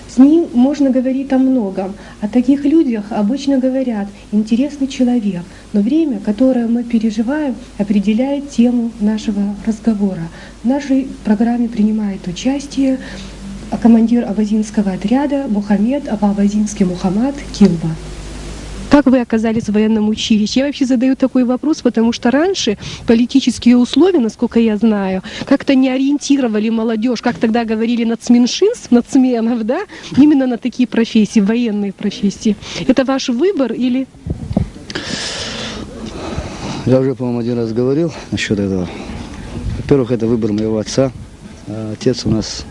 С ним можно говорить о многом. О таких людях обычно говорят «интересный человек», но время, которое мы переживаем, определяет тему нашего разговора. В нашей программе принимает участие командир абазинского отряда Мухаммед Абазинский Мухаммад Килба. Как вы оказались в военном училище? Я вообще задаю такой вопрос, потому что раньше политические условия, насколько я знаю, как-то не ориентировали молодежь, как тогда говорили, нацменьшинств, нацменов, да, именно на такие профессии, военные профессии. Это ваш выбор или... Я уже, по-моему, один раз говорил насчет этого. Во-первых, это выбор моего отца. Отец у нас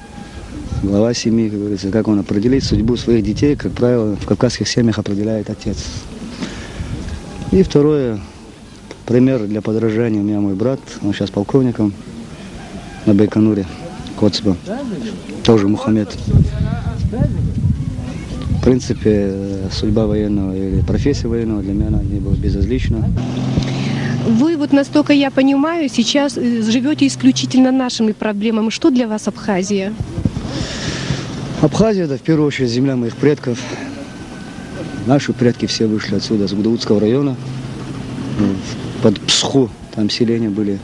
глава семьи, как говорится, как он определит судьбу своих детей, как правило, в кавказских семьях определяет отец. И второе, пример для подражания. У меня мой брат, он сейчас полковником на Байконуре, Коцба, тоже Мухаммед. В принципе, судьба военного или профессия военного для меня не была безразлична. Вы, вот настолько я понимаю, сейчас живете исключительно нашими проблемами. Что для вас Абхазия? Абхазия – это в первую очередь земля моих предков. Наши предки все вышли отсюда, с Гудаутского района. Под Псху, там селения были.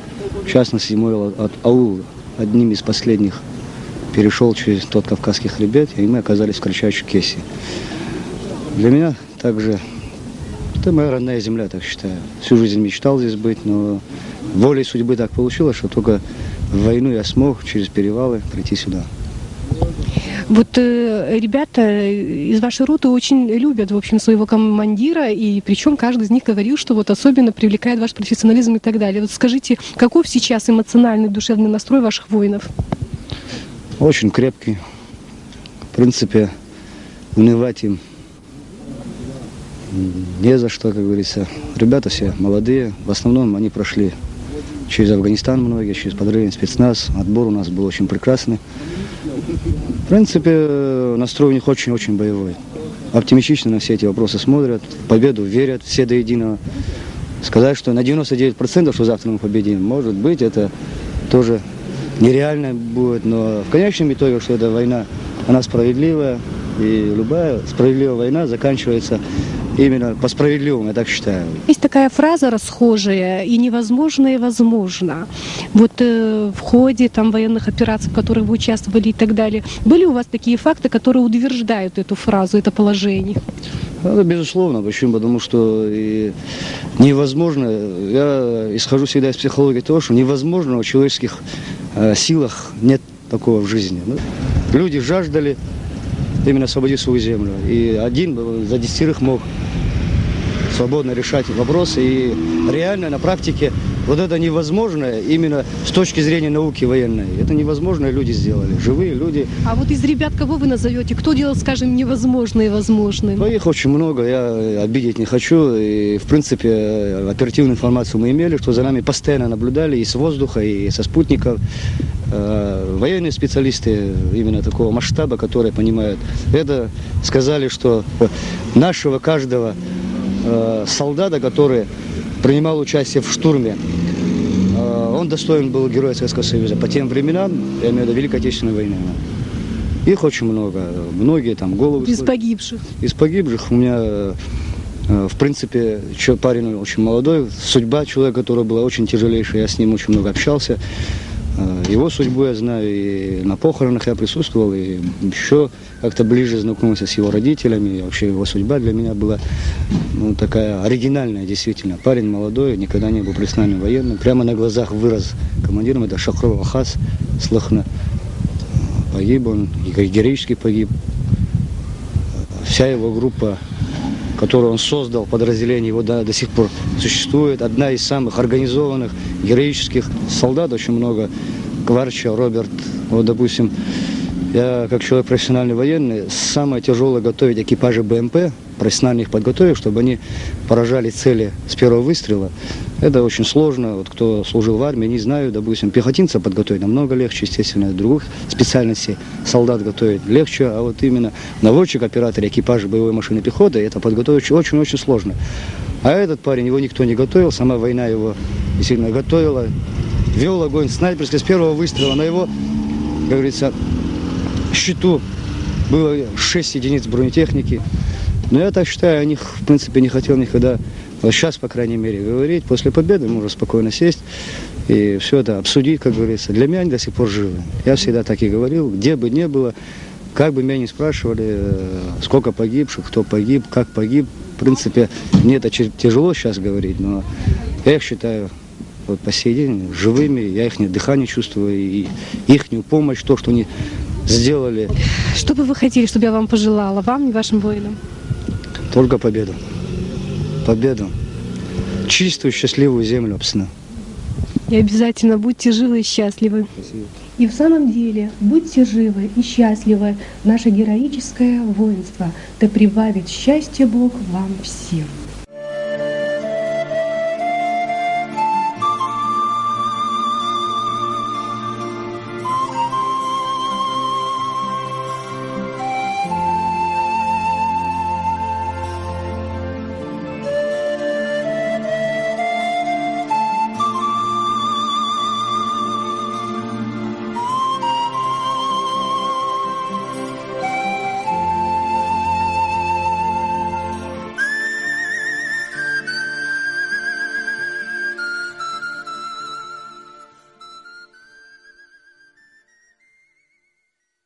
В частности, мой аул одним из последних перешел через тот Кавказский хребет, и мы оказались в Карачаево-Черкесии. Для меня также это моя родная земля, так считаю. Всю жизнь мечтал здесь быть, но волей судьбы так получилось, что только в войну я смог через перевалы прийти сюда. Вот ребята из вашей роты очень любят, в общем, своего командира, и причем каждый из них говорил, что вот особенно привлекает ваш профессионализм и так далее. Вот скажите, каков сейчас эмоциональный, душевный настрой ваших воинов? Очень крепкий. В принципе, унывать им не за что, как говорится. Ребята все молодые, в основном они прошли через Афганистан многие, через подрывный спецназ. Отбор у нас был очень прекрасный. В принципе, настрой у них очень-очень боевой. Оптимистично на все эти вопросы смотрят, в победу верят, все до единого. Сказать, что на 99%, что завтра мы победим, может быть, это тоже нереально будет. Но в конечном итоге, что эта война, она справедливая, и любая справедливая война заканчивается именно по справедливому, я так считаю. Есть такая фраза расхожая: и невозможное возможно. Вот в ходе там военных операций, в которых вы участвовали и так далее, были у вас такие факты, которые утверждают эту фразу, это положение? Это безусловно. Почему? Потому что невозможно, я исхожу всегда из психологии того, что невозможно в человеческих силах нет такого в жизни. Люди жаждали именно освободить свою землю. И один за 10 мог свободно решать вопросы. И реально на практике вот это невозможное именно с точки зрения науки военной. Это невозможное люди сделали, живые люди. А вот из ребят кого вы назовете? Кто делал, скажем, невозможное возможным? Ну, их очень много, я обидеть не хочу. И, в принципе, оперативную информацию мы имели, что за нами постоянно наблюдали и с воздуха, и со спутников. Военные специалисты именно такого масштаба, которые понимают это, сказали, что нашего каждого солдата, который принимал участие в штурме, он достоин был героя Советского Союза. По тем временам, я имею в виду Великой Отечественной войны. Их очень много. Многие там головы... Из погибших? Из погибших у меня, в принципе, парень очень молодой. Судьба человека, которая была очень тяжелейшая. Я с ним очень много общался. Его судьбу я знаю, и на похоронах я присутствовал, и еще как-то ближе знакомился с его родителями. И вообще его судьба для меня была такая оригинальная, действительно. Парень молодой, никогда не был профессиональным военным. Прямо на глазах вырос командиром. Это Шахров Ахаз Слахна. Погиб он, героически погиб. Вся его группа, которую он создал, подразделение его до сих пор существует. Одна из самых организованных героических солдат, очень много. Кварча, Роберт. Вот, допустим, я как человек профессиональный военный, самое тяжелое готовить экипажи БМП, профессионально их подготовить, чтобы они поражали цели с первого выстрела. Это очень сложно. Вот кто служил в армии, не знаю, допустим, пехотинца подготовить намного легче, естественно, других специальностей солдат готовить легче, а вот именно наводчик, оператор экипажа боевой машины пехоты, это подготовить очень-очень сложно. А этот парень, его никто не готовил, сама война его действительно готовила, вел огонь снайперский с первого выстрела на его, как говорится, счету было 6 единиц бронетехники. Но я так считаю, о них, в принципе, не хотел никогда, вот сейчас, по крайней мере, говорить. После победы можно спокойно сесть и все это обсудить, как говорится. Для меня они до сих пор живы. Я всегда так и говорил, где бы ни было, как бы меня ни спрашивали, сколько погибших, кто погиб, как погиб. В принципе, мне это тяжело сейчас говорить, но я их считаю вот по сей день живыми. Я их дыхание чувствую, и их помощь, то, что они сделали. Что бы вы хотели, чтобы я вам пожелала, вам и вашим воинам? Только победу. Победу. Чистую, счастливую землю Апсны. И обязательно будьте живы и счастливы. Спасибо. И в самом деле, будьте живы и счастливы, наше героическое воинство, да прибавит счастье Бог вам всем.